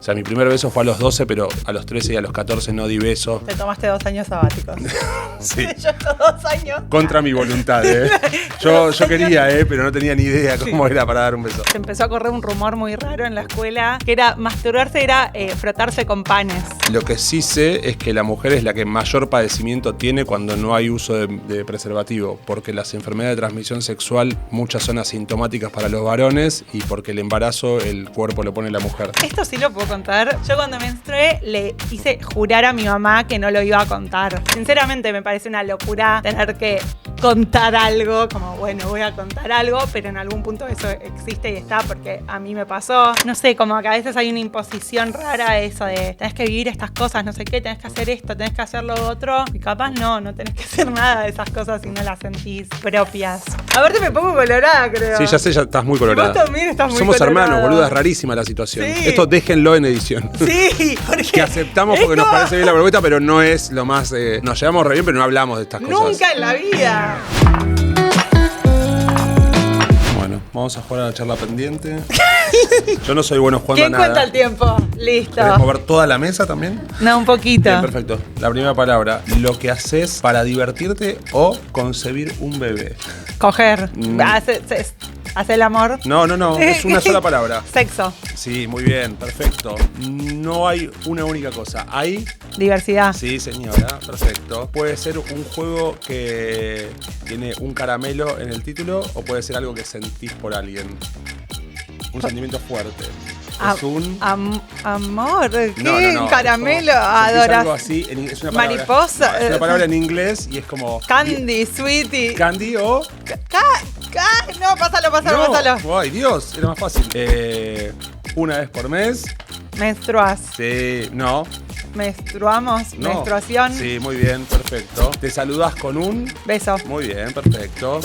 O sea, mi primer beso fue a los 12, pero a los 13 y a los 14 no di beso. Te tomaste 2 años sabáticos. Sí. Yo estos 2 años. Contra mi voluntad, ¿eh? Yo quería, pero no tenía ni idea cómo era para dar un beso. Se empezó a correr un rumor muy raro en la escuela, que era masturbarse, era frotarse con panes. Lo que sí sé es que la mujer es la que mayor padecimiento tiene cuando no hay uso de preservativo, porque las enfermedades de transmisión sexual muchas son asintomáticas para los varones y porque el embarazo el cuerpo lo pone la mujer. Esto sí lo puedo contar. Yo cuando menstrué le hice jurar a mi mamá que no lo iba a contar. Sinceramente me parece una locura tener que contar algo, como bueno, voy a contar algo, pero en algún punto eso existe y está, porque a mí me pasó. No sé, como que a veces hay una imposición rara eso de tenés que vivir estas cosas, no sé qué, tenés que hacer esto, tenés que hacer lo otro, y capaz no tenés que hacer nada de esas cosas si no las sentís propias. A ver, te me pongo colorada, creo. Sí, ya sé, ya estás muy colorada. Y vos también estás muy Somos colorado. hermanos, boluda, es rarísima la situación. Sí. Esto déjenlo en edición. Sí, porque Que aceptamos porque nos parece bien la propuesta, pero no es lo más... nos llevamos re bien, pero no hablamos de estas cosas. nunca en la vida. Bueno, vamos a jugar a la charla pendiente. Yo no soy bueno jugando a ¿Quién nada. cuenta el tiempo? Listo. ¿Querés mover toda la mesa también? No, un poquito. Bien, perfecto. La primera palabra, lo que haces para divertirte o concebir un bebé. Coger. Hace el amor. No, es una sola palabra. Sexo. Sí, muy bien, perfecto. No hay una única cosa. Hay... Diversidad. Sí, señora, perfecto. Puede ser un juego que tiene un caramelo en el título o puede ser algo que sentís por alguien. Un sentimiento fuerte. Es un... Amor. ¿Qué? No. Caramelo. Es Adoración. algo así. Es una palabra, Mariposa. No, es una palabra en inglés y es como... Candy, sweetie. Candy o... No, pásalo. Ay, Dios, era más fácil. Una vez por mes. Menstruas. Sí, no. Menstruamos. No. Menstruación. Sí, muy bien, perfecto. Te saludás con un... Beso. Muy bien, perfecto.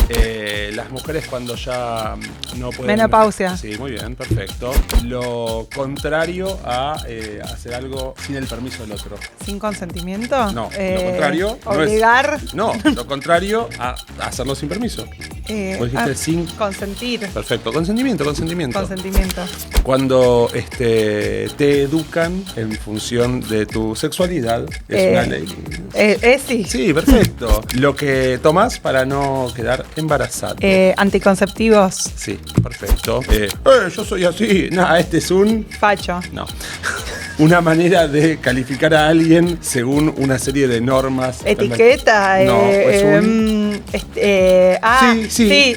Las mujeres cuando ya no pueden... Menopausia. Sí, muy bien, perfecto. Lo contrario a hacer algo sin el permiso del otro. ¿Sin consentimiento? No, lo contrario... Obligar. No, lo contrario a hacerlo sin permiso. Vos dijiste sin... Consentir. Perfecto, consentimiento. Consentimiento. Cuando te educan en función de tu sexualidad, es una ley. Sí. Sí, perfecto. Lo que tomas para no quedar embarazado. Anticonceptivos. Sí, perfecto. Yo soy así. Nah, este es un... Facho. No. Una manera de calificar a alguien según una serie de normas. Etiqueta. No, es un... Sí,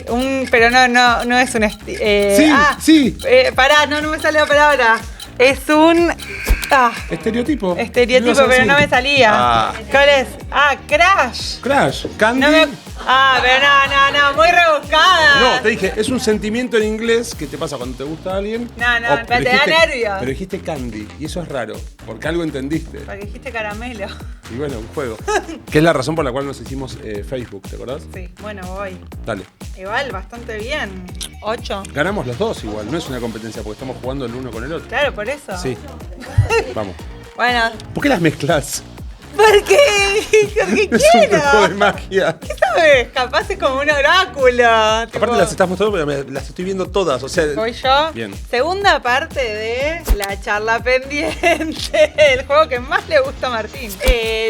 pero no es un... Sí. Pará, no me sale la palabra. Es un... Estereotipo. Estereotipo, Ibas a pero decir. no me salía. ¿Cuál es? Crash. Crash. Candy. Pero no, muy rebuscada. No, te dije, es un sentimiento en inglés que te pasa cuando te gusta a alguien. No, pero te da nervios. Pero dijiste candy, y eso es raro, porque algo entendiste. Porque dijiste caramelo. Y bueno, un juego. Que es la razón por la cual nos hicimos Facebook, ¿te acordás? Sí, bueno, voy. Dale. Igual, bastante bien. 8. Ganamos los dos igual, no es una competencia, porque estamos jugando el uno con el otro. Claro, por eso. Sí. Vamos. Bueno. ¿Por qué las mezclas? Porque Es un quiero. juego de magia. ¿Qué sabes? Capaz es como un oráculo. Aparte las estás mostrando, pero las estoy viendo todas, o sea... Voy yo. Bien. Segunda parte de la charla pendiente. El juego que más le gusta a Martín.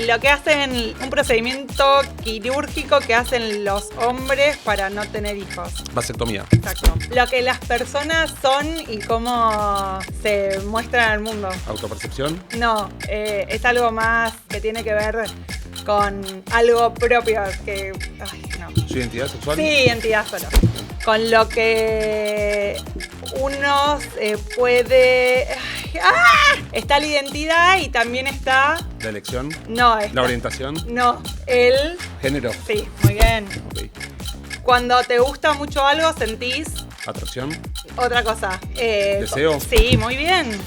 Lo que hacen, un procedimiento quirúrgico que hacen los hombres para no tener hijos. Vasectomía. Exacto. Lo que las personas son y cómo se muestran al mundo. Autopercepción. No, es algo más que tiene que ver con algo propio que... Ay, no. ¿Su identidad sexual? Sí, identidad solo. Con lo que uno puede... Está la identidad y también está... ¿La elección? No, ¿La orientación? No, el... ¿Género? Sí, muy bien. Ok. Cuando te gusta mucho algo, sentís... ¿Atracción? Otra cosa. ¿Deseo? Sí, muy bien.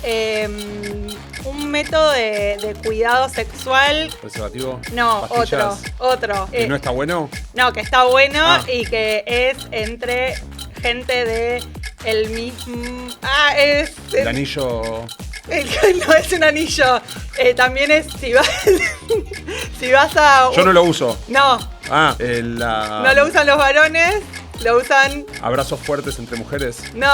Un método de cuidado sexual. ¿Preservativo? No, ¿Pastillas? otro. ¿Que no está bueno? No, que está bueno y y que es entre gente de el mismo... es... ¿El anillo? No es un anillo. También es si vas a... Yo no lo uso. No, Ah, no lo usan los varones. lo usan. ¿Abrazos fuertes entre mujeres? No,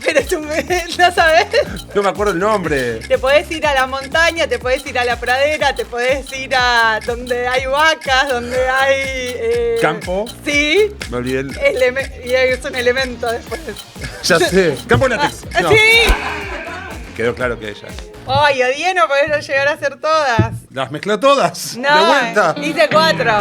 pero tú no sabes. No me acuerdo el nombre. Te podés ir a la montaña, te podés ir a la pradera, te podés ir a donde hay vacas, donde hay... ¿Campo? Sí. Me olvidé Y es un elemento después. Ya sé. Campo látex. No. ¡Sí! Quedó claro que ella. Ay, odié no poder llegar a hacer todas. ¿Las mezcló todas? No, ¡De vuelta! hice 4.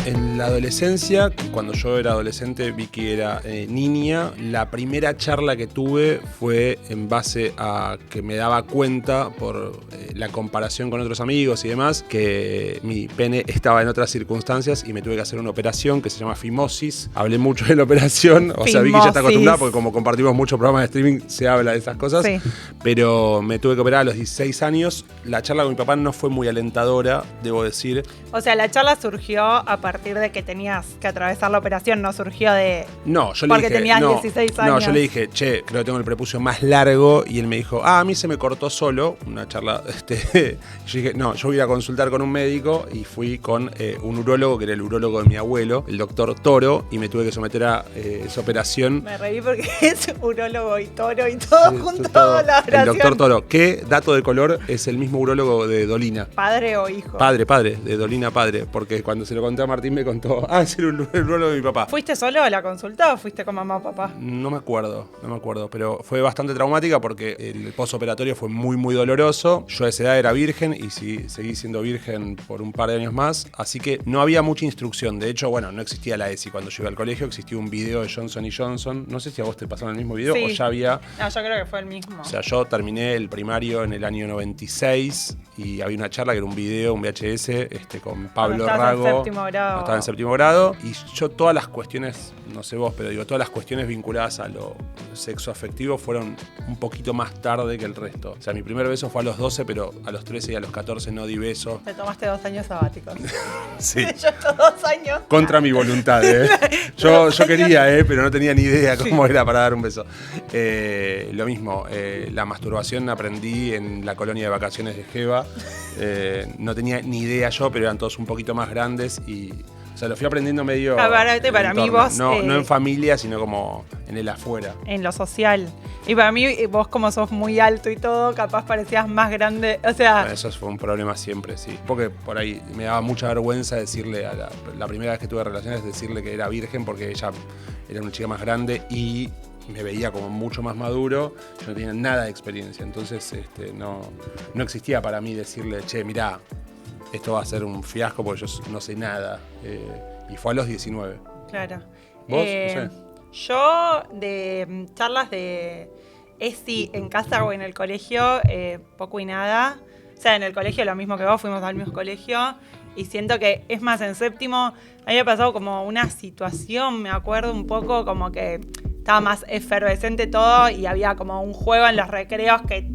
En la adolescencia, cuando yo era adolescente, Vicky era niña, la primera charla que tuve fue en base a que me daba cuenta por la comparación con otros amigos y demás, que mi pene estaba en otras circunstancias y me tuve que hacer una operación que se llama fimosis. Hablé mucho de la operación, o sea, Vicky ya está acostumbrada porque como compartimos muchos programas de streaming se habla de esas cosas, sí. Pero me tuve que operar a los 16 años. La charla con mi papá no fue muy alentadora, debo decir. O sea, la charla surgió a partir de que tenías que atravesar la operación, no surgió de... No, yo le porque dije... tenías 16 años. No, yo le dije, che, creo que tengo el prepucio más largo. Y él me dijo, a mí se me cortó solo. Una charla, yo dije, no, yo voy a consultar con un médico. Y fui con un urólogo, que era el urólogo de mi abuelo, el doctor Toro. Y me tuve que someter a esa operación. Me reí porque es urólogo y toro y todo Sí, junto todo. a la operación. El doctor Toro, que, dato de color, es el mismo urólogo de Dolina. ¿Padre o hijo? Padre, de Dolina padre. Porque cuando se lo conté a Martín me contó, es el urólogo de mi papá. ¿Fuiste solo a la consulta o fuiste con mamá o papá? No me acuerdo, pero fue bastante traumática porque el postoperatorio fue muy, muy doloroso. Yo a esa edad era virgen y sí, seguí siendo virgen por un par de años más, así que no había mucha instrucción. De hecho, bueno, no existía la ESI cuando yo iba al colegio, existía un video de Johnson & Johnson. No sé si a vos te pasaron el mismo video Sí. o ya había... No, yo creo que fue el mismo. O sea, yo terminé el primario en el año 96 y había una charla que era un video, un VHS, con Pablo Rago. En séptimo grado. Estaba en séptimo grado. Y yo todas las cuestiones, no sé vos, pero digo, todas las cuestiones vinculadas a lo sexoafectivo fueron un poquito más tarde que el resto. O sea, mi primer beso fue a los 12, pero a los 13 y a los 14 no di beso. Te tomaste 2 años sabáticos. Sí. Yo estos 2 años. Contra mi voluntad, Yo quería, pero no tenía ni idea cómo era para dar un beso. Lo mismo, la masturbación aprendí en la colonia de vacaciones de Jeva. No tenía ni idea yo, pero eran todos un poquito más grandes y... O sea, lo fui aprendiendo medio... Para mí vos... No en familia, sino como en el afuera. En lo social. Y para mí, vos como sos muy alto y todo, capaz parecías más grande. O sea... Bueno, eso fue un problema siempre, sí. Porque por ahí me daba mucha vergüenza decirle a la primera vez que tuve relaciones, decirle que era virgen porque ella era una chica más grande y me veía como mucho más maduro. Yo no tenía nada de experiencia. Entonces no existía para mí decirle, che, mirá, esto va a ser un fiasco porque yo no sé nada. Y fue a los 19. Claro. ¿Vos? No sé. Yo, de charlas de ESI en casa o en el colegio, poco y nada. O sea, en el colegio lo mismo que vos, fuimos al mismo colegio. Y siento que, es más, en séptimo había pasado como una situación, me acuerdo un poco como que estaba más efervescente todo y había como un juego en los recreos que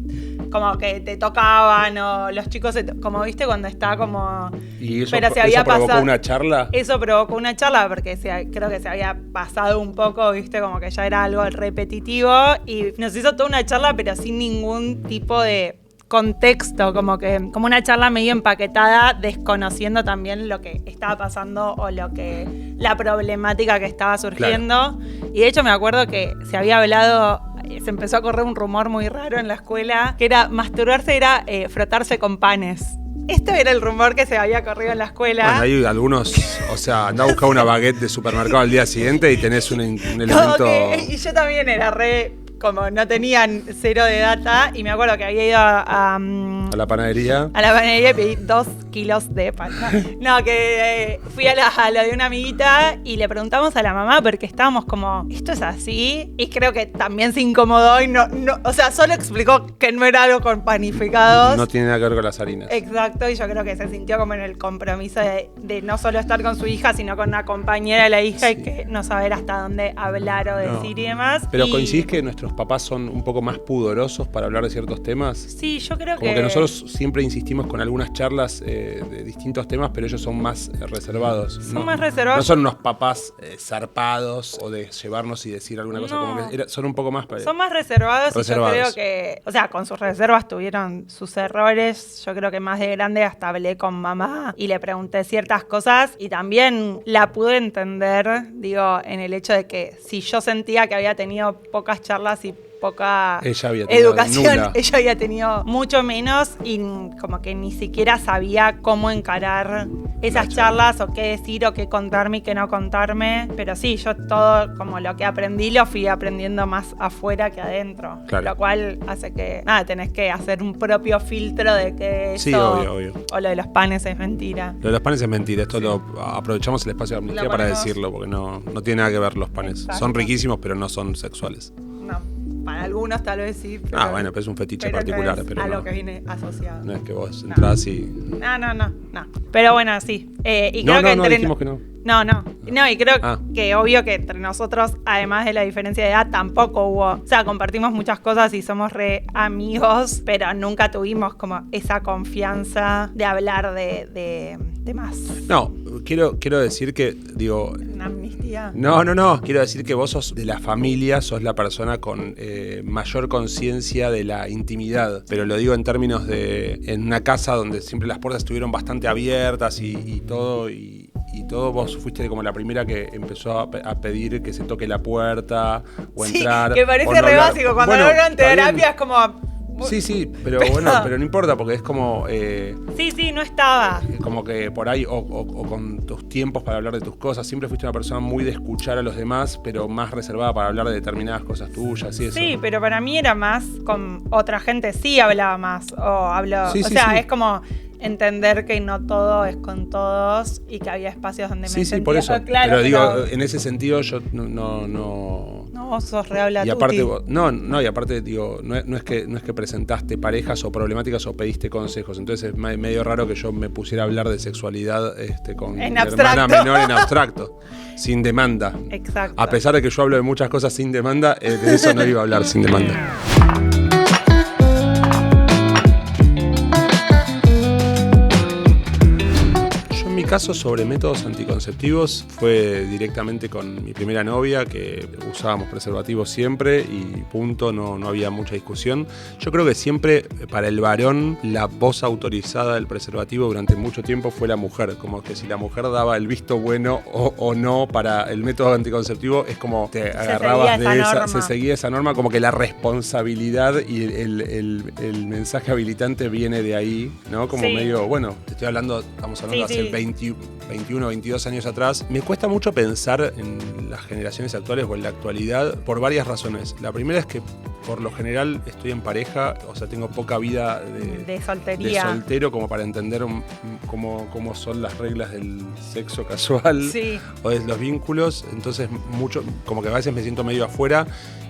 como que te tocaban o los chicos, como viste cuando está como... ¿Y eso, pero se había eso provocó pasado, una charla? Eso provocó una charla porque creo que se había pasado un poco, viste, como que ya era algo repetitivo y nos hizo toda una charla pero sin ningún tipo de contexto, como una charla medio empaquetada, desconociendo también lo que estaba pasando o la problemática que estaba surgiendo. Claro. Y de hecho me acuerdo que se había hablado, se empezó a correr un rumor muy raro en la escuela, que era masturbarse, era frotarse con panes. Esto era el rumor que se había corrido en la escuela. Bueno, hay algunos, o sea, andá a buscar una baguette de supermercado al día siguiente y tenés un elemento... Y yo también era como no tenían cero de data, y me acuerdo que había ido a la panadería. A la panadería y pedí 2 kilos de pan. No, que fui a lo de una amiguita y le preguntamos a la mamá porque estábamos como, ¿esto es así? Y creo que también se incomodó y no, o sea, solo explicó que no era algo con panificados. No tiene nada que ver con las harinas. Exacto, y yo creo que se sintió como en el compromiso de no solo estar con su hija, sino con una compañera de la hija, sí. Y que no saber hasta dónde hablar o decir y demás. Pero coincidís que nuestros papás son un poco más pudorosos para hablar de ciertos temas. Sí, yo creo Como que nosotros siempre insistimos con algunas charlas de distintos temas, pero ellos son más reservados. Son más reservados. No son unos papás zarpados o de llevarnos y decir alguna cosa. No. Como que son un poco más... Son más reservados y yo creo que, o sea, con sus reservas tuvieron sus errores. Yo creo que más de grande hasta hablé con mamá y le pregunté ciertas cosas y también la pude entender, digo, en el hecho de que si yo sentía que había tenido pocas charlas y poca educación, ella había tenido mucho menos y como que ni siquiera sabía cómo encarar esas charlas o qué decir o qué contarme y qué no contarme, pero sí, yo todo como lo que aprendí lo fui aprendiendo más afuera que adentro, lo cual hace que, nada, tenés que hacer un propio filtro de que sí, eso, obvio. o lo de los panes es mentira. Lo de los panes es mentira, esto lo aprovechamos el espacio de amnistía para decirlo, porque no tiene nada que ver los panes. Exacto. Son riquísimos, pero no son sexuales. No. Para algunos tal vez sí. Pero, bueno, pero es un fetiche particular. No es pero a lo que viene asociado. No es que vos entrás y... No. Pero bueno, sí. Y no, creo que dijimos que no. No, y creo que obvio que entre nosotros, además de la diferencia de edad, tampoco hubo... O sea, compartimos muchas cosas y somos re amigos, pero nunca tuvimos como esa confianza de hablar de más. No, quiero decir que, digo... ¿Una amnistía? No. Quiero decir que vos sos de la familia, sos la persona con mayor conciencia de la intimidad. Pero lo digo en términos de... En una casa donde siempre las puertas estuvieron bastante abiertas y todo... Y todo, vos fuiste como la primera que empezó a pedir que se toque la puerta o entrar. Que parece re básico. Cuando no hablan terapia es como... Sí, pero bueno, pero no importa porque es como... Sí, no estaba. Como que por ahí, o con tus tiempos para hablar de tus cosas, siempre fuiste una persona muy de escuchar a los demás, pero más reservada para hablar de determinadas cosas tuyas y eso. Sí, pero para mí era más con otra gente, sí hablaba más, es como... entender que no todo es con todos y que había espacios donde me sentía por eso. Claro, pero digo, en ese sentido yo no. No, vos sos re habla y aparte y aparte digo, no es que presentaste parejas o problemáticas o pediste consejos, entonces es medio raro que yo me pusiera a hablar de sexualidad con mi hermana menor en abstracto, sin demanda. Exacto. A pesar de que yo hablo de muchas cosas sin demanda, de eso no iba a hablar sin demanda. Mi caso sobre métodos anticonceptivos fue directamente con mi primera novia, que usábamos preservativos siempre y punto, no había mucha discusión. Yo creo que siempre para el varón la voz autorizada del preservativo durante mucho tiempo fue la mujer, como que si la mujer daba el visto bueno o no para el método anticonceptivo, es como te agarrabas de esa, se seguía esa norma, como que la responsabilidad y el mensaje habilitante viene de ahí, ¿no? Como medio, bueno, te estoy hablando, estamos hablando hace 21, 22 años atrás. Me cuesta mucho pensar en las generaciones actuales o en la actualidad por varias razones. La primera es que por lo general estoy en pareja, o sea, tengo poca vida de soltería. De soltero como para entender cómo son las reglas del sexo casual o de los vínculos. Entonces, mucho, como que a veces me siento medio afuera.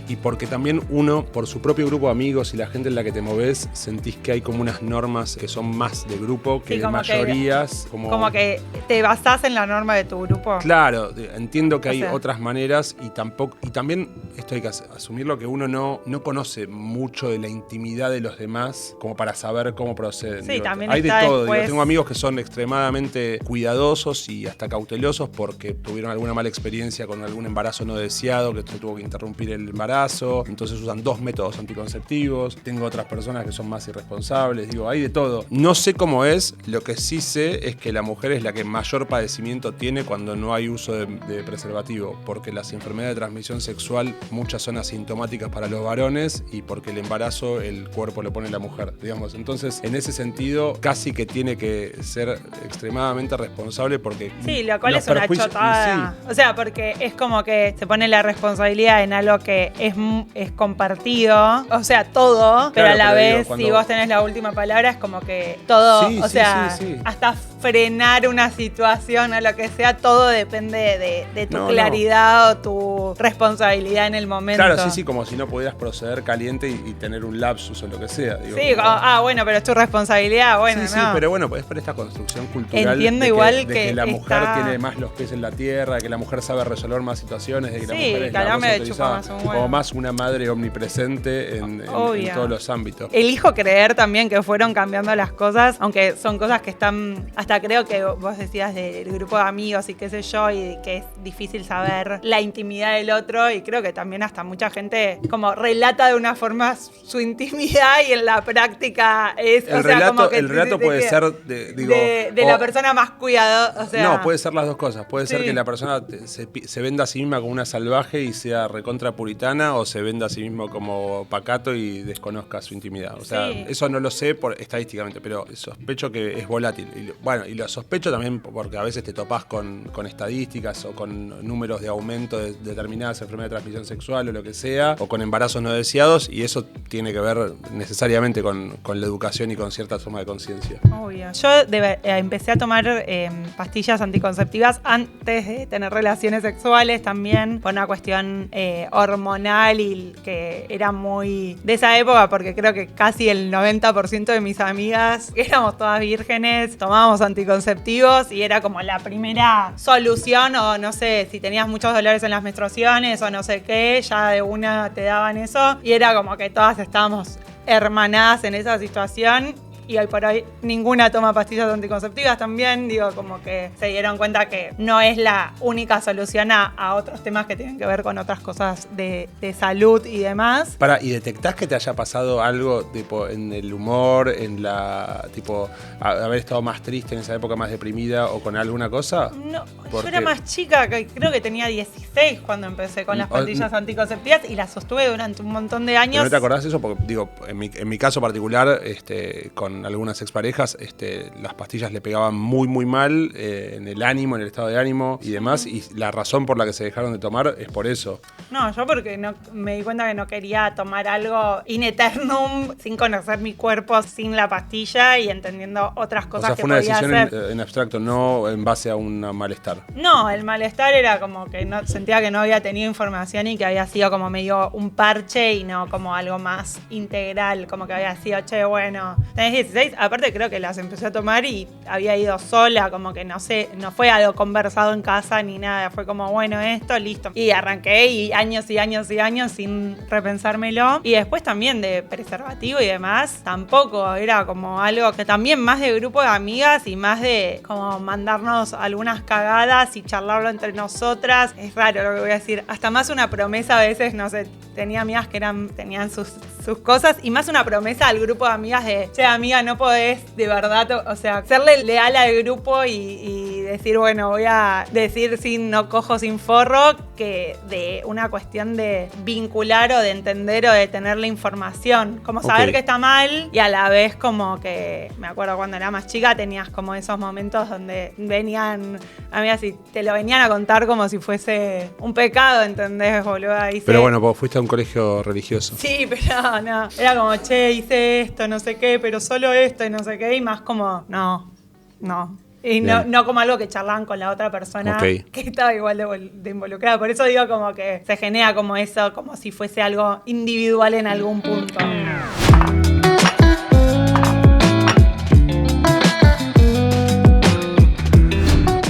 Y porque también uno, por su propio grupo de amigos y la gente en la que te movés, sentís que hay como unas normas que son más de grupo que de mayorías. Como que te basás en la norma de tu grupo. Claro, entiendo que hay otras maneras y también esto hay que asumirlo, que uno no conoce mucho de la intimidad de los demás como para saber cómo proceden. Sí, también hay de todo. Después... tengo amigos que son extremadamente cuidadosos y hasta cautelosos porque tuvieron alguna mala experiencia con algún embarazo no deseado, que se tuvo que interrumpir el embarazo. Entonces usan 2 métodos anticonceptivos. Tengo otras personas que son más irresponsables. Digo, hay de todo. No sé cómo es. Lo que sí sé es que la mujer es la que mayor padecimiento tiene cuando no hay uso de preservativo, porque las enfermedades de transmisión sexual muchas son asintomáticas para los varones y porque el embarazo el cuerpo lo pone la mujer, digamos. Entonces, en ese sentido, casi que tiene que ser extremadamente responsable porque... Sí, lo cual es una chotada. Sí. O sea, porque es como que se pone la responsabilidad en algo que es compartido, o sea, todo, pero a la vez, si vos tenés la última palabra, es como que todo, hasta frenar una situación o lo que sea, todo depende de tu claridad o tu responsabilidad en el momento. Claro, sí, como si no pudieras proceder caliente y tener un lapsus o lo que sea. Digo, sí, bueno, pero es tu responsabilidad, bueno, sí, no. Sí, pero bueno, es por esta construcción cultural. Entiendo de que la mujer tiene más los pies en la tierra, de que la mujer sabe resolver más situaciones, de que la mujer es la voz autorizada, como más una madre omnipresente en todos los ámbitos. Elijo creer también que fueron cambiando las cosas, aunque son cosas que están, hasta creo que vos decías del grupo de amigos y qué sé yo, y que es difícil saber la intimidad del otro, y creo que también hasta mucha gente como relata de una forma su intimidad y en la práctica es, el relato puede ser de la persona más cuidado, o sea, no, puede ser las dos cosas. Puede ser que la persona se venda a sí misma como una salvaje y sea recontra puritana, o se venda a sí mismo como pacato y desconozca su intimidad. O sea, eso no lo sé estadísticamente, pero sospecho que es volátil. Y lo sospecho también porque a veces te topás con estadísticas o con números de aumento de determinadas enfermedades de transmisión sexual o lo que sea, o con embarazos no deseados, y eso tiene que ver necesariamente con la educación y con cierta toma de conciencia. Obvio. Yo empecé a tomar pastillas anticonceptivas antes de tener relaciones sexuales también, por una cuestión hormonal, y que era muy de esa época, porque creo que casi el 90% de mis amigas, que éramos todas vírgenes, tomábamos anticonceptivos y era como la primera solución, o no sé, si tenías muchos dolores en las menstruaciones o no sé qué, ya de una te daban eso, y era como que todas estábamos hermanadas en esa situación. Y hoy por hoy ninguna toma pastillas anticonceptivas también, como que se dieron cuenta que no es la única solución a otros temas que tienen que ver con otras cosas de salud y demás. ¿Y detectás que te haya pasado algo tipo en el humor, en la tipo haber estado más triste en esa época, más deprimida o con alguna cosa? No, yo era más chica, creo que tenía 16 cuando empecé con las pastillas anticonceptivas y las sostuve durante un montón de años. ¿Pero no te acordás de eso? Porque en mi caso particular, con algunas exparejas, las pastillas le pegaban muy muy mal en el ánimo, en el estado de ánimo y demás, y la razón por la que se dejaron de tomar es por eso. No, yo porque me di cuenta que no quería tomar algo in eternum sin conocer mi cuerpo, sin la pastilla y entendiendo otras cosas que podía hacer. O sea, fue una decisión en abstracto, no en base a un malestar. No, el malestar era como que sentía que no había tenido información y que había sido como medio un parche y no como algo más integral, como que había sido, bueno, tenés 16, aparte creo que las empecé a tomar y había ido sola, como que no fue algo conversado en casa ni nada, fue como, bueno, esto, listo. Y arranqué y años y años y años sin repensármelo. Y después también de preservativo y demás, tampoco, era como algo que también más de grupo de amigas y más de como mandarnos algunas cagadas y charlarlo entre nosotras. Es raro lo que voy a decir, hasta más una promesa a veces, no sé, tenía amigas que tenían sus cosas y más una promesa al grupo de amigas de, che, amiga, no podés de verdad, o sea, serle leal al grupo y decir, bueno, voy a decir no cojo sin forro, que de una cuestión de vincular o de entender o de tener la información, como saber que está mal y a la vez como que, me acuerdo cuando era más chica tenías como esos momentos donde venían amigas y te lo venían a contar como si fuese un pecado, ¿entendés, boluda? Pero bueno, vos fuiste a un colegio religioso. Sí, pero no, era como, che, hice esto, no sé qué, pero solo esto y no sé qué, y más como, no. Y no como algo que charlaban con la otra persona que estaba igual de involucrada. Por eso digo como que se genera como eso, como si fuese algo individual en algún punto.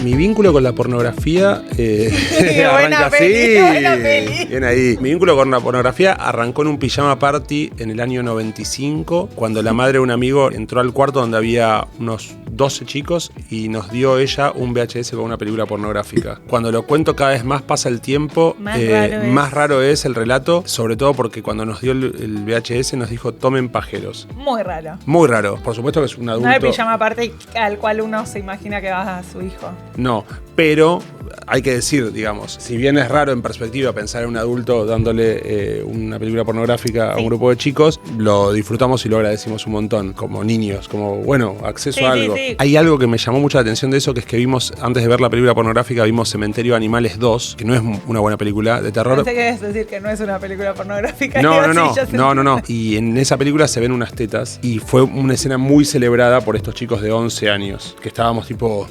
Mi vínculo con la pornografía arranca así. Buena peli. Bien ahí. Mi vínculo con la pornografía arrancó en un pijama party en el año 95, cuando la madre de un amigo entró al cuarto donde había unos 12 chicos y nos dio ella un VHS con una película pornográfica. Cuando lo cuento cada vez más pasa el tiempo, más raro es el relato, sobre todo porque cuando nos dio el VHS nos dijo tomen pajeros. Muy raro. Muy raro. Por supuesto que es un adulto. No hay pijama party al cual uno se imagina que va a su hijo. No, pero hay que decir, digamos, si bien es raro en perspectiva pensar en un adulto dándole una película pornográfica a un grupo de chicos, lo disfrutamos y lo agradecimos un montón, como niños, como, bueno, acceso a algo. Hay algo que me llamó mucho la atención de eso, que es que vimos, antes de ver la película pornográfica, vimos Cementerio de Animales 2, que no es una buena película de terror. Pensé que ibas a decir que no es una película pornográfica. No. Y en esa película se ven unas tetas y fue una escena muy celebrada por estos chicos de 11 años, que estábamos tipo...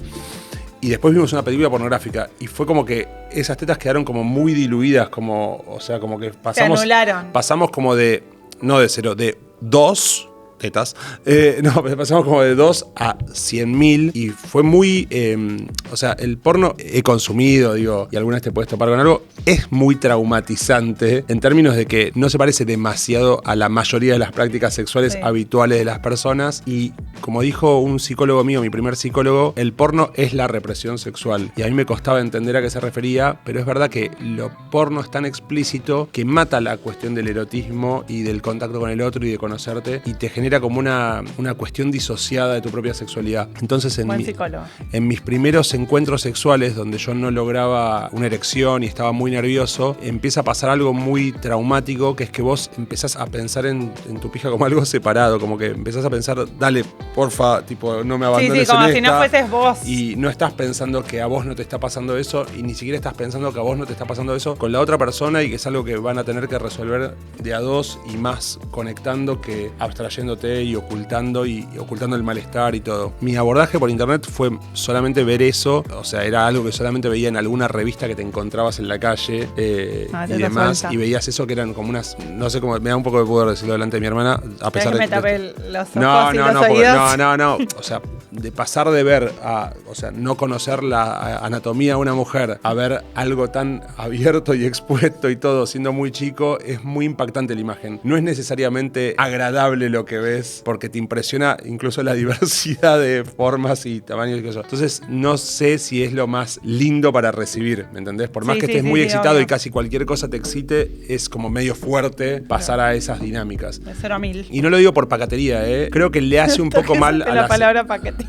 Y después vimos una película pornográfica y fue como que esas tetas quedaron como muy diluidas, como, o sea, como que pasamos... Se anularon. Pasamos como de, no de 0, de 2... tetas. Pasamos como de 2 a 100.000 y fue muy, o sea, el porno he consumido, digo, y alguna vez te puedes topar con algo, es muy traumatizante en términos de que no se parece demasiado a la mayoría de las prácticas sexuales habituales de las personas y como dijo un psicólogo mío, mi primer psicólogo, el porno es la represión sexual y a mí me costaba entender a qué se refería, pero es verdad que lo porno es tan explícito que mata la cuestión del erotismo y del contacto con el otro y de conocerte y te genera como una cuestión disociada de tu propia sexualidad. Entonces en mis primeros encuentros sexuales donde yo no lograba una erección y estaba muy nervioso, empieza a pasar algo muy traumático, que es que vos empezás a pensar en tu pija como algo separado, como que empezás a pensar, dale, porfa, tipo, no me abandones como en si esta. no fueses vos. Y no estás pensando que a vos no te está pasando eso y ni siquiera estás pensando que a vos no te está pasando eso con la otra persona y que es algo que van a tener que resolver de a dos y más conectando que abstrayéndote y ocultando el malestar y todo. Mi abordaje por internet fue solamente ver eso, o sea, era algo que solamente veía en alguna revista que te encontrabas en la calle y demás, y veías eso que eran como unas, no sé cómo, me da un poco de pudor decirlo delante de mi hermana, a pesar de que me tapé los ojos no, o sea, de pasar de ver a, o sea, no conocer la anatomía de una mujer a ver algo tan abierto y expuesto y todo siendo muy chico, es muy impactante la imagen. No es necesariamente agradable lo que ves porque te impresiona incluso la diversidad de formas y tamaños y cosas. Entonces no sé si es lo más lindo para recibir, ¿me entendés? Por más que estés muy excitado y casi cualquier cosa te excite, es como medio fuerte pasar a esas dinámicas. De 0 a 1000. Y no lo digo por pacatería, creo que le hace un poco mal a la palabra paquetería.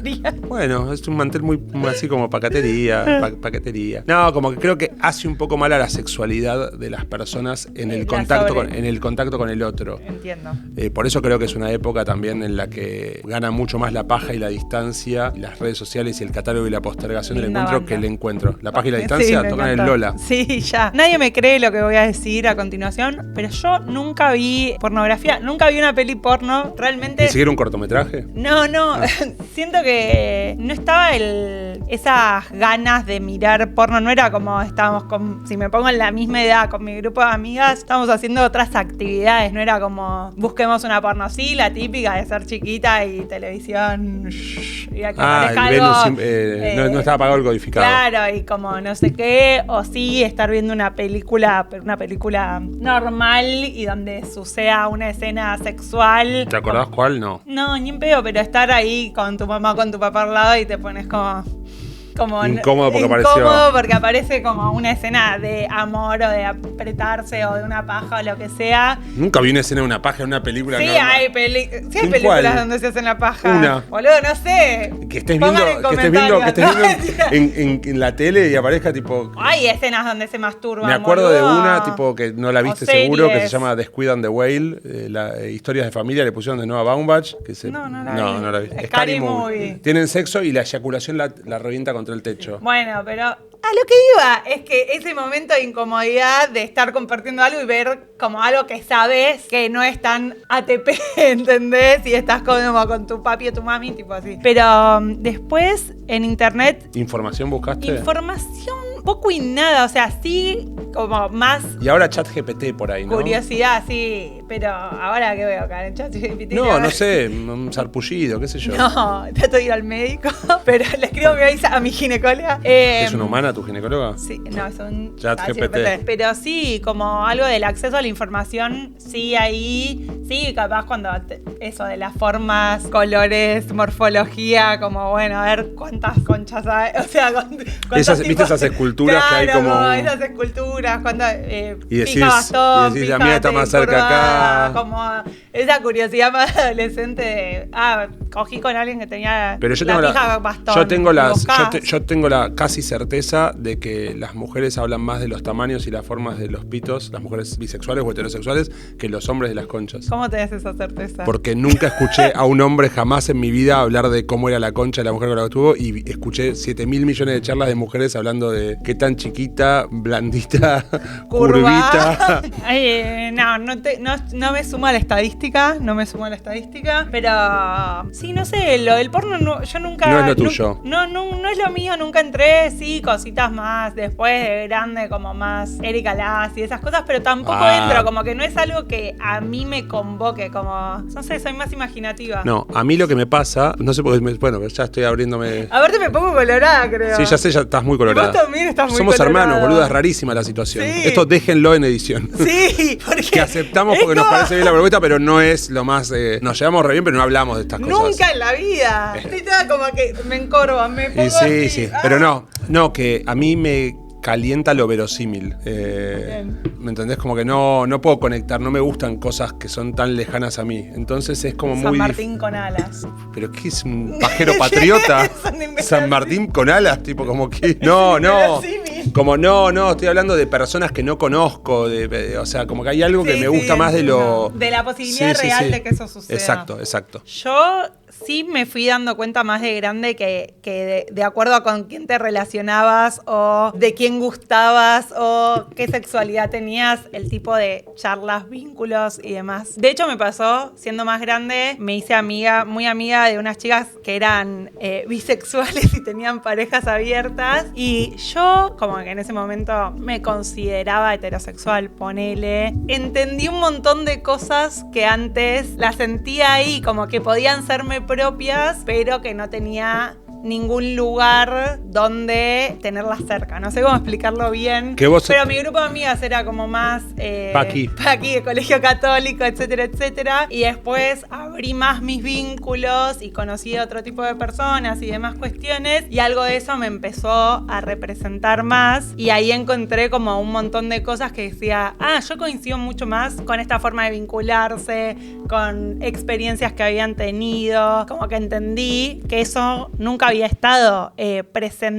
Bueno, es un mantel muy así como paquetería, paquetería. No, como que creo que hace un poco mal a la sexualidad de las personas en el contacto con el otro. Entiendo. Por eso creo que es una época también en la que gana mucho más la paja y la distancia, y las redes sociales y el catálogo y la postergación del encuentro que el encuentro. La paja y la distancia tocan el Lola. Sí, ya. Nadie me cree lo que voy a decir a continuación, pero yo nunca vi pornografía, nunca vi una peli porno, realmente. ¿Ni siquiera un cortometraje? No. Siento que no estaba esas ganas de mirar porno, no era como estábamos si me pongo en la misma edad con mi grupo de amigas, estábamos haciendo otras actividades, no era como busquemos una porno, sí, la típica de ser chiquita y televisión y que aparezca algo, no estaba pagado el codificado. Claro, y como no sé qué, o sí estar viendo una película normal y donde suceda una escena sexual. ¿Te acordás cuál? No, ni en pedo, pero estar ahí con tu mamá, con tu papá al lado y te pones como incómodo porque aparece como una escena de amor o de apretarse o de una paja o lo que sea. Nunca vi una escena de una paja en una película. Sí, hay películas ¿Cuál? donde se hacen la paja. Una. Boludo, no sé. Que estés viendo en la tele y aparezca tipo. Hay escenas donde se masturban. Me acuerdo boludo. de una tipo que no la viste seguro, que se llama Descuida and the Whale, historias de familia, le pusieron de Noah Baumbach. No la vi. Scary Movie. Tienen sexo y la eyaculación la revienta contra el techo. Bueno, pero a lo que iba es que ese momento de incomodidad de estar compartiendo algo y ver como algo que sabes que no es tan ATP, ¿entendés? Y estás como con tu papi o tu mami, tipo así. Pero después en internet... ¿Información buscaste? Información poco y nada, o sea, sí como más... Y ahora ChatGPT por ahí, ¿no? Curiosidad, sí, pero ahora ¿qué veo acá en ChatGPT? No sé, un sarpullido, qué sé yo. No, trato de ir al médico, pero le escribo a mi ginecóloga. ¿Es una humana tu ginecóloga? Sí, no, es un ChatGPT. Pero sí, como algo del acceso a la información, sí ahí Sí, capaz cuando eso de las formas, colores, morfología, como bueno, a ver cuántas conchas hay, o sea, ¿Viste esas esculturas que hay como esas esculturas, cuántas y decís, fija bastón, la fija mía está más cerca curvada, acá. como esa curiosidad más adolescente de, cogí con alguien que tenía Pero yo la tengo pija bastón. yo tengo la casi certeza de que las mujeres hablan más de los tamaños y las formas de los pitos, las mujeres bisexuales o heterosexuales, que los hombres de las conchas. ¿Cómo tenés esa certeza? Porque nunca escuché a un hombre jamás en mi vida hablar de cómo era la concha de la mujer con la que estuvo, y escuché 7.000 millones de charlas de mujeres hablando de qué tan chiquita, blandita, curvita. Ay, no me sumo a la estadística, pero sí, no sé, lo del porno yo nunca... No es lo tuyo. No es lo mío, nunca entré, sí, cositas más, después de grande, como más Erika Lass y esas cosas, pero tampoco entro, como que no es algo que a mí me convoque, como, no sé, soy más imaginativa. No, a mí lo que me pasa, no sé por qué, bueno, ya estoy abriéndome... A verte me pongo colorada, creo. Sí, ya sé, ya estás muy colorada. Vos también estás muy Somos colorada. hermanos, boluda, es rarísima la situación. Sí. Esto déjenlo en edición. Sí, porque... Que aceptamos porque nos parece bien la propuesta, pero no es lo más... nos llevamos re bien, pero no hablamos de estas cosas. Nunca en la vida. Estoy toda como que me encorva, me pongo Y sí, así. sí. Pero no, que a mí me calienta lo verosímil. ¿Me entendés? Como que no puedo conectar, no me gustan cosas que son tan lejanas a mí. Entonces es como San muy... Martín con alas. ¿Pero qué es un pajero patriota? San Martín con alas, tipo como que... No. Verosímil. Como no, estoy hablando de personas que no conozco, o sea, como que hay algo que me gusta más de lo... De la posibilidad real de que eso suceda. Exacto. Yo sí me fui dando cuenta más de grande que de acuerdo a con quién te relacionabas o de quién gustabas o qué sexualidad tenías, el tipo de charlas, vínculos y demás. De hecho me pasó, siendo más grande, me hice muy amiga de unas chicas que eran bisexuales y tenían parejas abiertas, y yo como que en ese momento me consideraba heterosexual, ponele. Entendí un montón de cosas que antes las sentía ahí, como que podían serme propias, pero que no tenía ningún lugar donde tenerlas cerca. No sé cómo explicarlo bien. Pero mi grupo de amigas era como más... Paqui, de colegio católico, etcétera, etcétera. Y después abrí más mis vínculos y conocí a otro tipo de personas y demás cuestiones. Y algo de eso me empezó a representar más. Y ahí encontré como un montón de cosas que decía, yo coincido mucho más con esta forma de vincularse, con experiencias que habían tenido. Como que entendí que eso nunca había estado presente.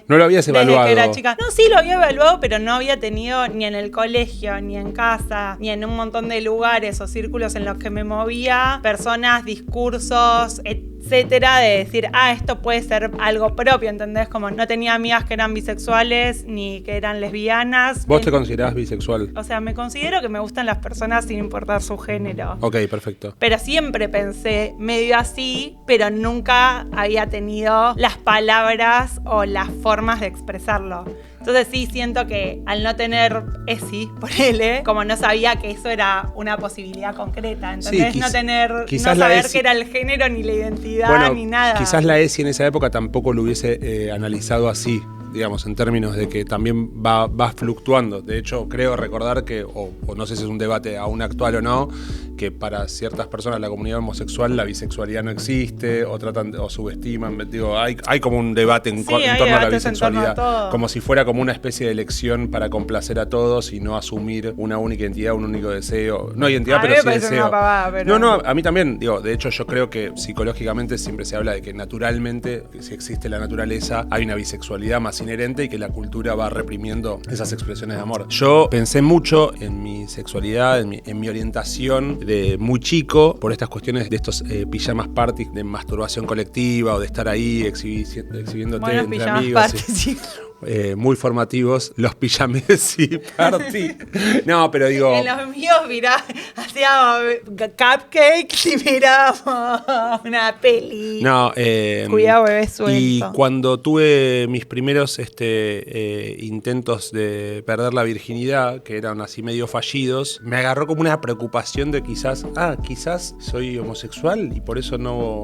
¿No lo habías evaluado? Desde que era chica. No, sí, lo había evaluado, pero no había tenido ni en el colegio, ni en casa, ni en un montón de lugares o círculos en los que me movía, personas, discursos, etcétera, de decir, esto puede ser algo propio, ¿entendés? Como no tenía amigas que eran bisexuales ni que eran lesbianas. ¿Vos te considerás bisexual? O sea, me considero que me gustan las personas sin importar su género. Ok, perfecto. Pero siempre pensé medio así, pero nunca había tenido las palabras o las formas de expresarlo. Entonces sí siento que al no tener ESI, ponele, como no sabía que eso era una posibilidad concreta. Entonces no saber qué era el género, ni la identidad, ni nada. Quizás la ESI en esa época tampoco lo hubiese analizado así, digamos, en términos de que también va fluctuando. De hecho, creo recordar que, o no sé si es un debate aún actual o no, que para ciertas personas de la comunidad homosexual la bisexualidad no existe, o tratan o subestiman. Digo, hay como un debate en torno a la bisexualidad, como si fuera como una especie de elección para complacer a todos y no asumir una única identidad, un único deseo. No identidad, pero sí deseo. Una pavada, pero... No, a mí también, digo, de hecho yo creo que psicológicamente siempre se habla de que naturalmente, que si existe la naturaleza, hay una bisexualidad más inherente y que la cultura va reprimiendo esas expresiones de amor. Yo pensé mucho en mi sexualidad, en mi orientación de muy chico, por estas cuestiones de estos pijamas parties de masturbación colectiva o de estar ahí exhibiéndote entre amigos. Muy formativos, los pijames y party. No, pero digo... En los míos, mirá, hacíamos cupcakes y mirábamos una peli. No, Cuidado, bebé suelto. Y cuando tuve mis primeros intentos de perder la virginidad, que eran así medio fallidos, me agarró como una preocupación de quizás soy homosexual y por eso no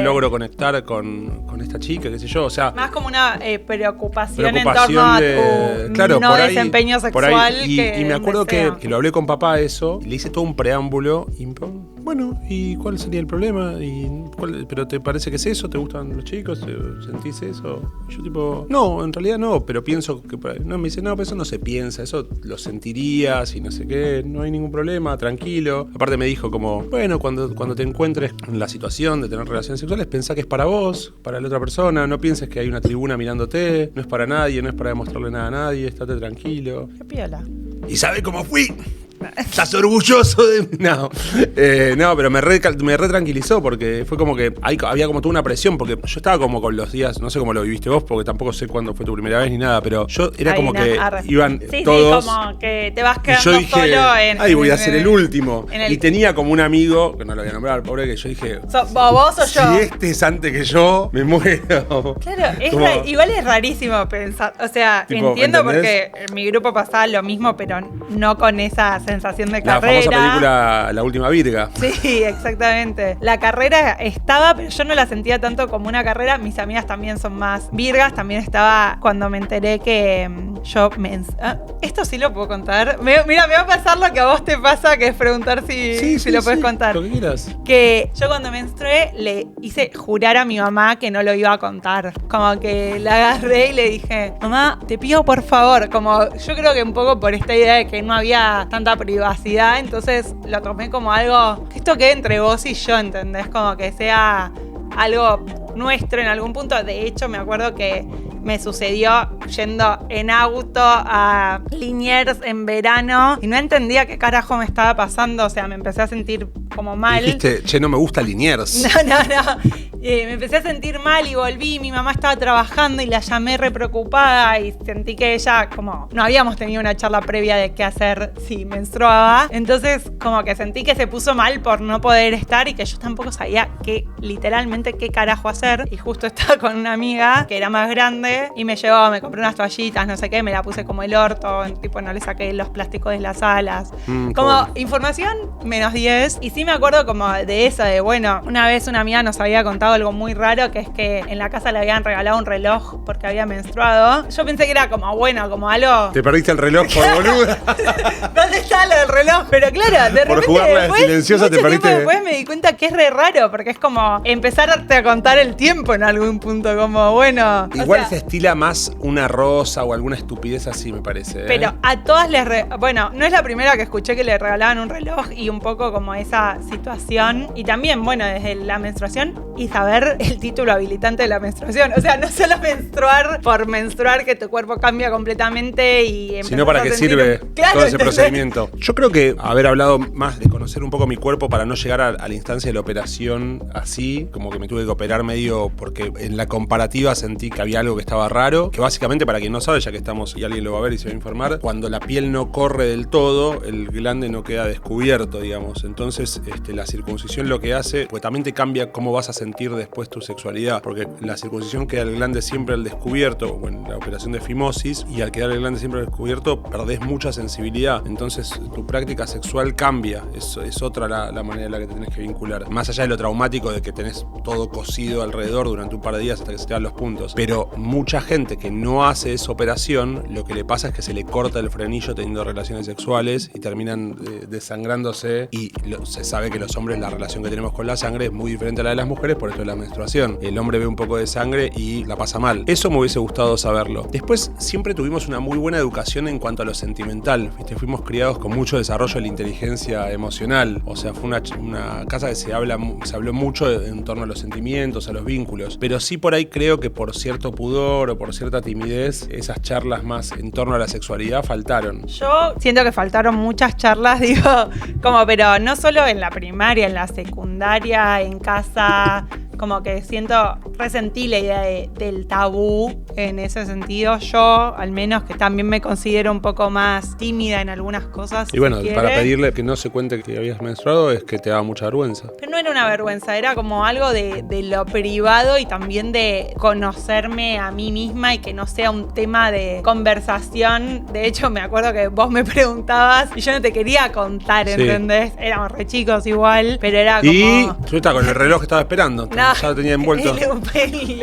logro conectar con esta chica, qué sé yo. O sea, más como una preocupación en torno a tu claro, no por ahí, desempeño por ahí. sexual. Y me acuerdo que lo hablé con papá eso, y le hice todo un preámbulo, y bueno, ¿y cuál sería el problema? ¿Pero te parece que es eso? ¿Te gustan los chicos? ¿Sentís eso? Y yo tipo, no, en realidad no, pero pienso que por ahí. No, me dice, no, pero eso no se piensa, eso lo sentirías y no sé qué, no hay ningún problema, tranquilo. Aparte me dijo como, bueno, cuando te encuentres en la situación de tener relaciones sexuales, pensá que es para vos, para la otra persona, no pienses que hay una tribuna mirándote, no es para nadie, no es para demostrarle nada a nadie, estate tranquilo. Qué piola. ¿Y sabe cómo fui? ¿Estás orgulloso de mí? No, pero me re tranquilizó porque fue como que había como toda una presión porque yo estaba como con los días, no sé cómo lo viviste vos porque tampoco sé cuándo fue tu primera vez ni nada, pero yo era como que iban todos. Sí, como que te vas quedando y yo dije, solo en... ay, voy a ser el último. Y tenía como un amigo, que no lo voy a nombrar, pobre, que yo dije, ¿vos o yo? Si este es antes que yo, me muero. Claro, igual es rarísimo pensar, o sea, tipo, entiendo ¿entendés? porque en mi grupo pasaba lo mismo, pero no con esa sensación de La carrera. famosa película La Última Virga. Sí, exactamente. La carrera estaba, pero yo no la sentía tanto como una carrera. Mis amigas también son más virgas. También estaba cuando me enteré que esto sí lo puedo contar. Mira, me va a pasar lo que a vos te pasa, que es preguntar si lo puedes contar. Lo que quieras. Que yo cuando menstrué le hice jurar a mi mamá que no lo iba a contar. Como que la agarré y le dije, mamá, te pido por favor. Como yo creo que un poco por esta idea de que no había tanta privacidad, entonces lo tomé como algo, que esto quede entre vos y yo, ¿entendés? Como que sea algo nuestro en algún punto. De hecho, me acuerdo que me sucedió yendo en auto a Liniers en verano y no entendía qué carajo me estaba pasando, o sea, me empecé a sentir como mal. Dijiste, che, no me gusta Liniers. No. Me empecé a sentir mal y volví, mi mamá estaba trabajando y la llamé re preocupada y sentí que ella, como no habíamos tenido una charla previa de qué hacer si menstruaba, entonces como que sentí que se puso mal por no poder estar y que yo tampoco sabía literalmente qué carajo hacer, y justo estaba con una amiga que era más grande y me llevó, me compré unas toallitas, no sé qué, me la puse como el orto, tipo no le saqué los plásticos de las alas, como información -10. Y sí me acuerdo como de eso, de bueno, una vez una amiga nos había contado algo muy raro, que es que en la casa le habían regalado un reloj porque había menstruado. Yo pensé que era como bueno, como algo... Te perdiste el reloj por boluda. ¿Dónde está lo del reloj? Pero claro, de por repente jugarla después, silenciosa te perdiste. Después me di cuenta que es re raro, porque es como empezarte a contar el tiempo en algún punto, como bueno... Igual se estila más una rosa o alguna estupidez así, me parece. Pero a todas bueno, no es la primera que escuché que le regalaban un reloj y un poco como esa situación. Y también, bueno, desde la menstruación y saber el título habilitante de la menstruación. O sea, no solo menstruar por menstruar, que tu cuerpo cambia completamente y sino para qué sirve todo ese procedimiento. Yo creo que haber hablado más de conocer un poco mi cuerpo para no llegar a la instancia de la operación así, como que me tuve que operar medio porque en la comparativa sentí que había algo que estaba raro, que básicamente, para quien no sabe, ya que estamos y alguien lo va a ver y se va a informar, cuando la piel no corre del todo, el glande no queda descubierto, digamos. Entonces, la circuncisión lo que hace, pues también te cambia cómo vas a sentir después tu sexualidad, porque la circuncisión queda el glande siempre al descubierto, bueno, la operación de fimosis, y al quedar el glande siempre al descubierto, perdés mucha sensibilidad. Entonces, tu práctica sexual cambia. Es otra la manera en la que te tenés que vincular. Más allá de lo traumático de que tenés todo cosido alrededor durante un par de días hasta que se te dan los puntos. Pero mucha gente que no hace esa operación, lo que le pasa es que se le corta el frenillo teniendo relaciones sexuales y terminan desangrándose, y se sabe que los hombres, la relación que tenemos con la sangre es muy diferente a la de las mujeres por esto de la menstruación. El hombre ve un poco de sangre y la pasa mal. Eso me hubiese gustado saberlo. Después siempre tuvimos una muy buena educación en cuanto a lo sentimental. Fuimos criados con mucho desarrollo de la inteligencia emocional. O sea, fue una casa que se habló mucho en torno a los sentimientos, a los vínculos. Pero sí, por ahí creo que por cierto pudor o por cierta timidez, esas charlas más en torno a la sexualidad faltaron. Yo siento que faltaron muchas charlas, pero no solo en la primaria, en la secundaria, en casa, como que resentí la idea del tabú en ese sentido. Yo, al menos, que también me considero un poco más tímida en algunas cosas. Y bueno, para pedirle que no se cuente que habías menstruado es que te daba mucha vergüenza. Pero no era una vergüenza, era como algo de lo privado y también de conocerme a mí misma y que no sea un tema de conversación. De hecho, me acuerdo que vos me preguntabas y yo no te quería contar, ¿entendés? Éramos re chicos igual, pero era como... Y yo estaba con el reloj que estaba esperando. No, ya lo tenía envuelto.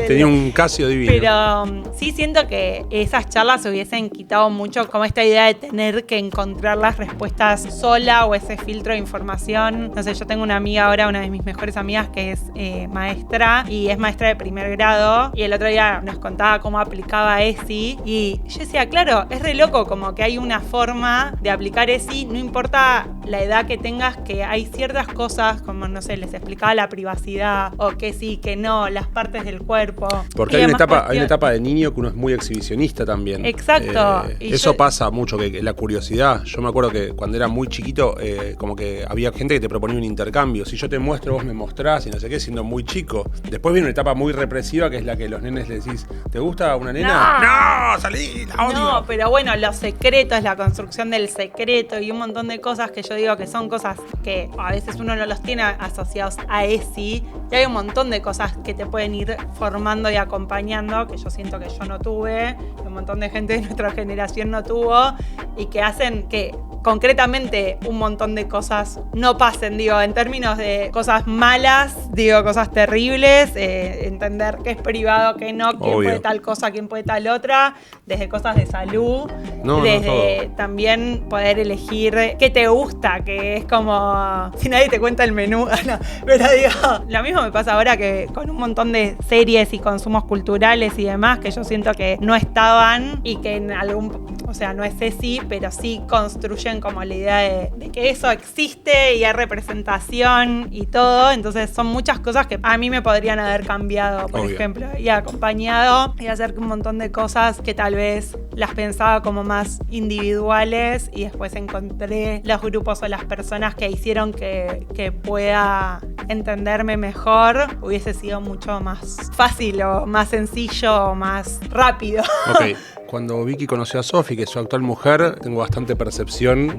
Tenía un Casio divino. Pero sí siento que esas charlas hubiesen quitado mucho como esta idea de tener que encontrar las respuestas sola o ese filtro de información. No sé, yo tengo una amiga ahora, una de mis mejores amigas, que es maestra y es maestra de primer grado. Y el otro día nos contaba cómo aplicaba ESI. Y yo decía, claro, es re loco como que hay una forma de aplicar ESI, no importa la edad que tengas, que hay ciertas cosas, como no sé, les explicaba la privacidad, o que sí, que no, las partes del cuerpo. Porque hay una etapa de niño que uno es muy exhibicionista también. Exacto. Eso pasa mucho, que la curiosidad. Yo me acuerdo que cuando era muy chiquito, como que había gente que te proponía un intercambio. Si yo te muestro, vos me mostrás y no sé qué, siendo muy chico. Después viene una etapa muy represiva, que es la que los nenes le decís, ¿te gusta una nena? ¡No! ¡Salí! ¡La odio! No, pero bueno, los secretos, la construcción del secreto y un montón de cosas que yo digo que son cosas que a veces uno no los tiene asociados a ESI. Y hay un montón de cosas que te pueden ir formando y acompañando, que yo siento que yo no tuve, que un montón de gente de nuestra generación no tuvo, y que hacen que concretamente un montón de cosas no pasen, digo, en términos de cosas malas, digo, cosas terribles, entender qué es privado, qué no, quién puede tal cosa, quién puede tal otra, desde cosas de salud, desde también poder elegir qué te gusta, que es como, si nadie te cuenta el menú, no, pero digo, lo mismo me pasa ahora que con un montón de series y consumos culturales y demás, que yo siento que no estaban y que en algún, o sea, no es así, pero sí construyen como la idea de que eso existe y hay representación y todo. Entonces son muchas cosas que a mí me podrían haber cambiado, por ejemplo, y acompañado y hacer un montón de cosas que tal vez las pensaba como más individuales y después encontré los grupos o las personas que hicieron que pueda entenderme mejor. Hubiese sido mucho más fácil o más sencillo o más rápido. Ok. Cuando Vicky conoció a Sofi, que es su actual mujer, tengo bastante percepción.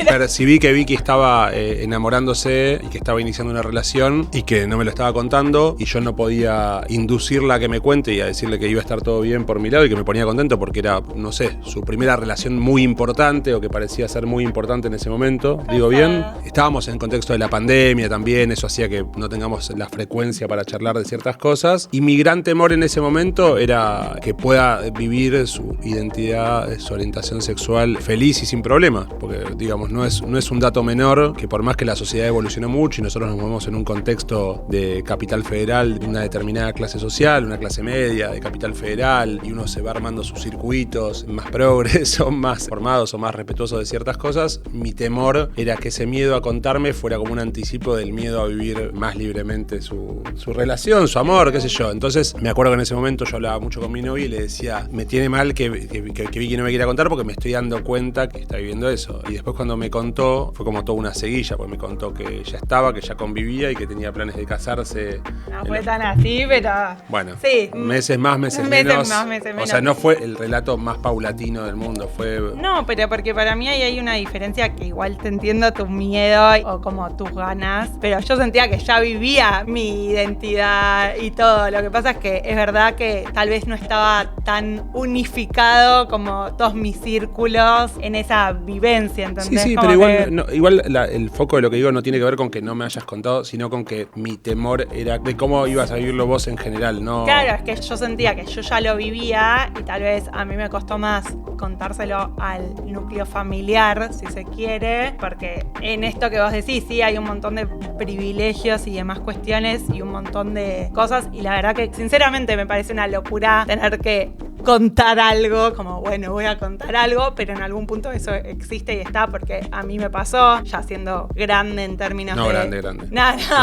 Percibí que Vicky estaba enamorándose y que estaba iniciando una relación y que no me lo estaba contando, y yo no podía inducirla a que me cuente y a decirle que iba a estar todo bien por mi lado y que me ponía contento porque era, no sé, su primera relación muy importante o que parecía ser muy importante en ese momento. Digo bien, estábamos en el contexto de la pandemia también, eso hacía que no tengamos la frecuencia para charlar de ciertas cosas, y mi gran temor en ese momento era que pueda vivir su identidad, su orientación sexual feliz y sin problemas, porque digamos no es un dato menor que por más que la sociedad evolucionó mucho y nosotros nos movemos en un contexto de capital federal, de una determinada clase social, una clase media de capital federal, y uno se va armando sus circuitos más progres o más formados o más respetuosos de ciertas cosas, mi temor era que ese miedo a contarme fuera como un anticipo del miedo a vivir más libremente su relación, su amor, qué sé yo. Entonces me acuerdo que en ese momento yo hablaba mucho con mi novia y le decía, me tiene mal que Vicky no me quiera contar porque me estoy dando cuenta que está viviendo eso. Y después cuando me contó, fue como toda una seguilla, porque me contó que ya estaba, que ya convivía y que tenía planes de casarse. No fue tan así, pero... Bueno, sí. meses más, meses menos. O sea, no fue el relato más paulatino del mundo, fue... No, pero porque para mí ahí hay una diferencia que igual te entiendo tu miedo o como tus ganas, pero yo sentía que ya vivía mi identidad y todo. Lo que pasa es que es verdad que tal vez no estaba tan unificado como todos mis círculos en esa vivencia, ¿entendés? Sí, como pero igual, que... no, igual el foco de lo que digo no tiene que ver con que no me hayas contado, sino con que mi temor era de cómo ibas a vivirlo vos en general, ¿no? Claro, es que yo sentía que yo ya lo vivía y tal vez a mí me costó más contárselo al núcleo familiar, si se quiere, porque en esto que vos decís, sí, hay un montón de privilegios y demás cuestiones y un montón de cosas, y la verdad que sinceramente me parece una locura tener que contar algo, como bueno, voy a contar algo, pero en algún punto eso existe y está, porque a mí me pasó, ya siendo grande en términos no, de... grande. No,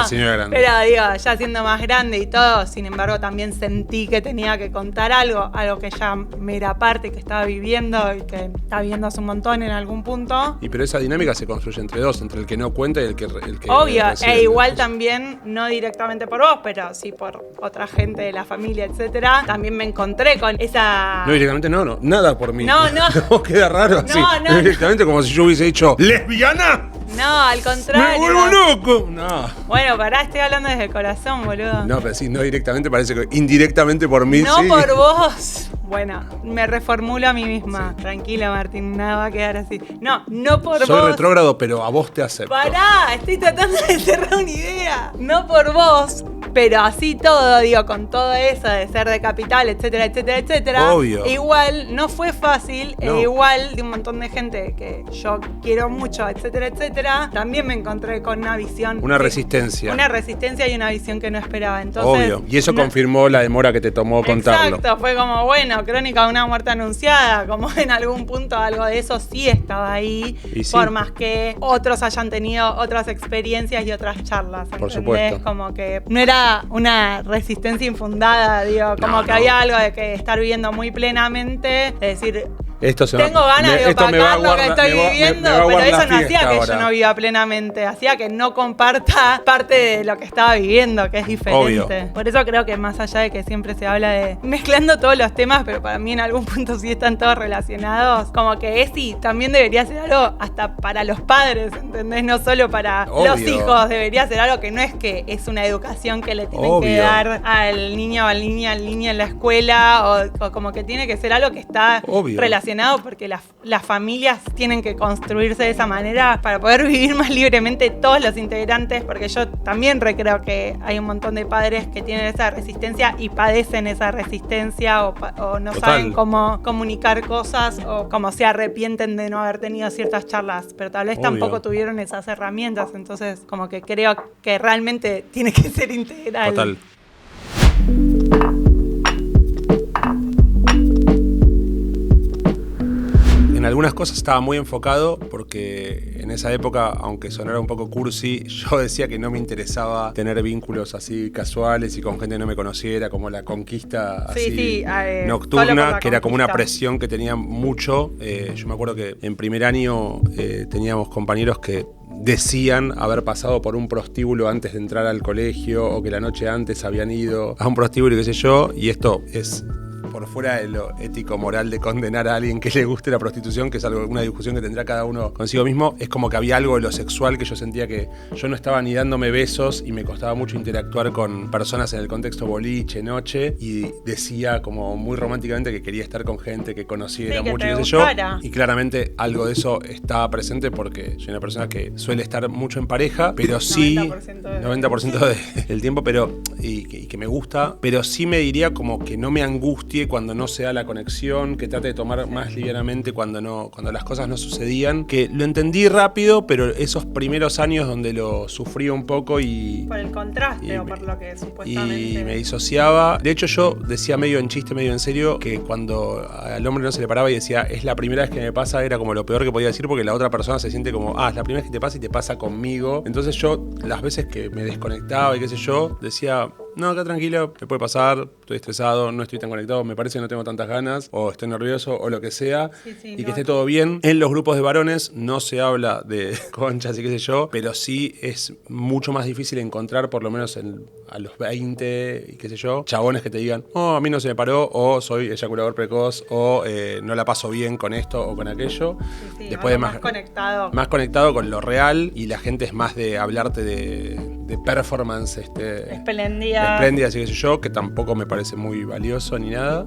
grande. Pero digo, ya siendo más grande y todo, sin embargo también sentí que tenía que contar algo que ya me era parte, que estaba viviendo y que está viviendo hace un montón en algún punto. Y pero esa dinámica se construye entre dos, entre el que no cuenta y el que obvio, recibe. Igual también, no directamente por vos, pero sí por otra gente de la familia, etcétera, también me encontré con esa... No, directamente no, nada por mí. No. No, queda raro así. No. Directamente como si yo hubiese dicho, ¿lesbiana? No, al contrario. ¡Me vuelvo loco! No. Bueno, pará, estoy hablando desde el corazón, boludo. No, pero sí, no directamente, parece que indirectamente por mí, no sí. No por vos. Bueno, me reformulo a mí misma. Sí. Tranquila, Martín, nada va a quedar así. No por vos. Soy retrógrado, pero a vos te acepto. Pará, estoy tratando de cerrar una idea. No por vos, Pero así todo, digo, con todo eso de ser de capital, etcétera, etcétera, etcétera. Obvio. Igual no fue fácil, No. igual de un montón de gente que yo quiero mucho, etcétera, etcétera, también me encontré con una visión. Una resistencia. Una resistencia y una visión que no esperaba. Entonces, Obvio. Y eso no, confirmó la demora que te tomó contarlo. exacto, fue como, bueno, crónica de una muerte anunciada, como en algún punto algo de eso sí estaba ahí, Y sí. por más que otros hayan tenido otras experiencias y otras charlas. Por ¿entendés? supuesto. Como que no era una resistencia infundada, digo, como No, que no. había algo de que estar viviendo muy plenamente, de decir, Esto se tengo ganas de esto me va a opacar lo que guardar- estoy me va- viviendo, me va a pero guardar eso la no hacía fiesta que ahora. yo no viva plenamente, hacía que no comparta parte de lo que estaba viviendo, que es diferente. Obvio. Por eso creo que más allá de que siempre se habla de mezclando todos los temas, pero para mí en algún punto sí están todos relacionados, como que sí, también debería ser algo hasta para los padres, ¿entendés? No solo para Obvio. los hijos, debería ser algo que no es que es una educación que le tienen que Obvio. dar al niño o al niña en la escuela, o como que tiene que ser algo que está Obvio. relacionado porque las familias tienen que construirse de esa manera para poder vivir más libremente todos los integrantes, porque yo también creo que hay un montón de padres que tienen esa resistencia y padecen esa resistencia o no Total. saben cómo comunicar cosas o cómo se arrepienten de no haber tenido ciertas charlas, pero tal vez Obvio. tampoco tuvieron esas herramientas, entonces como que creo que realmente tiene que ser integral. Total. En algunas cosas estaba muy enfocado porque en esa época, aunque sonara un poco cursi, yo decía que no me interesaba tener vínculos así casuales y con gente que no me conociera, como la conquista Sí, así sí, solo por nocturna, la que era como una conquista. presión que tenía mucho. Yo me acuerdo que en primer año teníamos compañeros que decían haber pasado por un prostíbulo antes de entrar al colegio o que la noche antes habían ido a un prostíbulo y qué sé yo, y esto es por fuera de lo ético-moral de condenar a alguien que le guste la prostitución, que es algo, una discusión que tendrá cada uno consigo mismo, es como que había algo de lo sexual que yo sentía que yo no estaba ni dándome besos y me costaba mucho interactuar con personas en el contexto boliche, noche, y decía como muy románticamente que quería estar con gente que conociera Sí, que mucho, te qué sé yo, gustara. y claramente algo de eso estaba presente porque soy una persona que suele estar mucho en pareja, pero sí 90% del tiempo, pero y que me gusta, pero sí me diría como que no me angustie cuando no se da la conexión, que trate de tomar más livianamente cuando las cosas no sucedían, que lo entendí rápido, pero esos primeros años donde lo sufrí un poco y Por el contraste Y o me- por lo que supuestamente... y me disociaba. De hecho, yo decía medio en chiste, medio en serio, que cuando al hombre no se le paraba y decía, es la primera vez que me pasa, era como lo peor que podía decir porque la otra persona se siente como, es la primera vez que te pasa y te pasa conmigo. Entonces yo, las veces que me desconectaba y qué sé yo, decía, no, acá tranquilo, me puede pasar, estoy estresado, no estoy tan conectado, me parece que no tengo tantas ganas, o estoy nervioso, o lo que sea, Sí, y que no. esté todo bien. En los grupos de varones no se habla de conchas y qué sé yo, pero sí es mucho más difícil encontrar, por lo menos a los 20 y qué sé yo, chabones que te digan, a mí no se me paró, o soy eyaculador precoz, o no la paso bien con esto o con aquello. Sí, Después de más conectado. más conectado con lo real, y la gente es más de hablarte de performance espléndida, así que sé yo, que tampoco me parece muy valioso ni nada,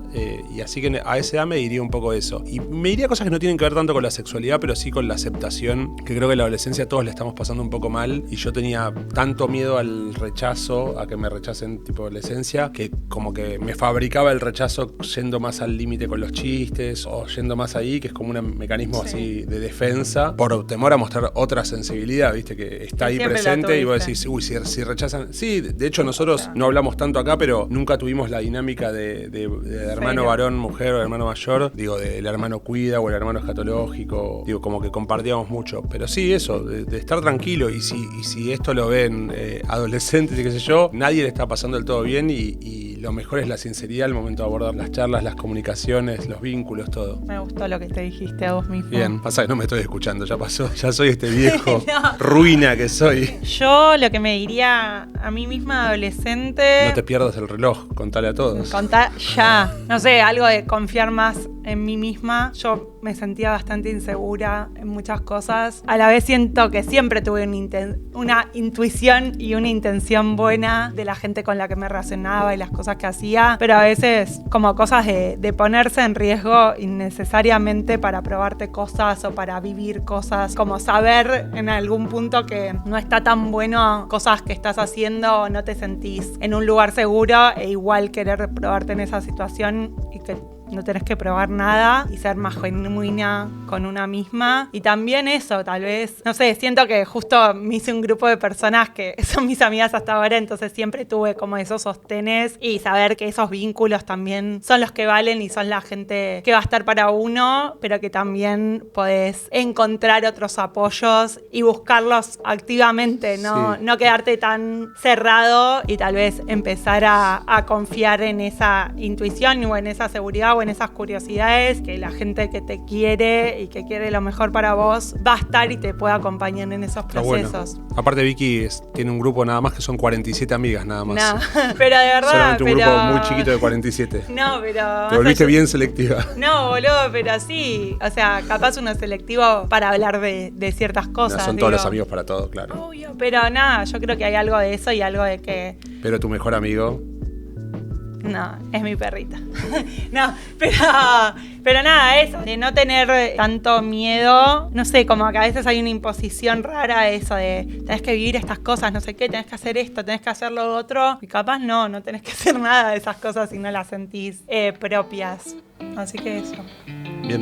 y así que a esa edad me diría un poco eso, y me diría cosas que no tienen que ver tanto con la sexualidad, pero sí con la aceptación, que creo que en la adolescencia todos le estamos pasando un poco mal, y yo tenía tanto miedo al rechazo, a que me rechacen tipo adolescencia, que como que me fabricaba el rechazo yendo más al límite con los chistes, o yendo más ahí, que es como un mecanismo así de defensa, por temor a mostrar otra sensibilidad, viste, que está ahí siempre la presente, y vos tuviste. decís, uy, si rechazan. Sí, de hecho nosotros no hablamos tanto acá, pero nunca tuvimos la dinámica de hermano Serio. varón, mujer o hermano mayor, digo, del hermano cuida o el hermano escatológico, digo, como que compartíamos mucho. Pero sí, eso, de estar tranquilo, y si esto lo ven adolescentes y qué sé yo, nadie le está pasando del todo bien, y lo mejor es la sinceridad al momento de abordar las charlas, las comunicaciones, los vínculos, todo. Me gustó lo que te dijiste a vos mismo. Bien, pasa que no me estoy escuchando, ya pasó, ya soy este viejo No. ruina que soy. Yo lo que me diría a mí misma adolescente... No te pierdas el reloj, contale a todos. Contá ya. No sé, algo de confiar más en mí misma. Yo me sentía bastante insegura en muchas cosas. A la vez siento que siempre tuve una intuición y una intención buena de la gente con la que me relacionaba y las cosas que hacía, pero a veces como cosas de ponerse en riesgo innecesariamente para probarte cosas o para vivir cosas, como saber en algún punto que no está tan bueno cosas que estás haciendo o no te sentís en un lugar seguro, e igual querer probarte en esa situación y que no tenés que probar nada y ser más genuina con una misma. Y también eso, tal vez, no sé, siento que justo me hice un grupo de personas que son mis amigas hasta ahora, entonces siempre tuve como esos sostenes y saber que esos vínculos también son los que valen y son la gente que va a estar para uno, pero que también podés encontrar otros apoyos y buscarlos activamente, ¿no? Sí. No quedarte tan cerrado y tal vez empezar a confiar en esa intuición o en esa seguridad o en esas curiosidades, que la gente que te quiere y que quiere lo mejor para vos va a estar y te puede acompañar en esos procesos. Bueno. Aparte Vicky tiene un grupo nada más que son 47 amigas nada más. No, pero de verdad. Solamente un grupo muy chiquito de 47. No, pero... Te volviste bien selectiva. No, boludo, pero sí. O sea, capaz uno es selectivo para hablar de ciertas cosas. No, son todos los amigos para todo, claro. Obvio, pero nada, yo creo que hay algo de eso y algo de que... Pero tu mejor amigo... No, es mi perrita. No, pero nada, eso, de no tener tanto miedo. No sé, como que a veces hay una imposición rara de eso, de tenés que vivir estas cosas, no sé qué, tenés que hacer esto, tenés que hacer lo otro. Y capaz no tenés que hacer nada de esas cosas si no las sentís propias. Así que eso. Bien.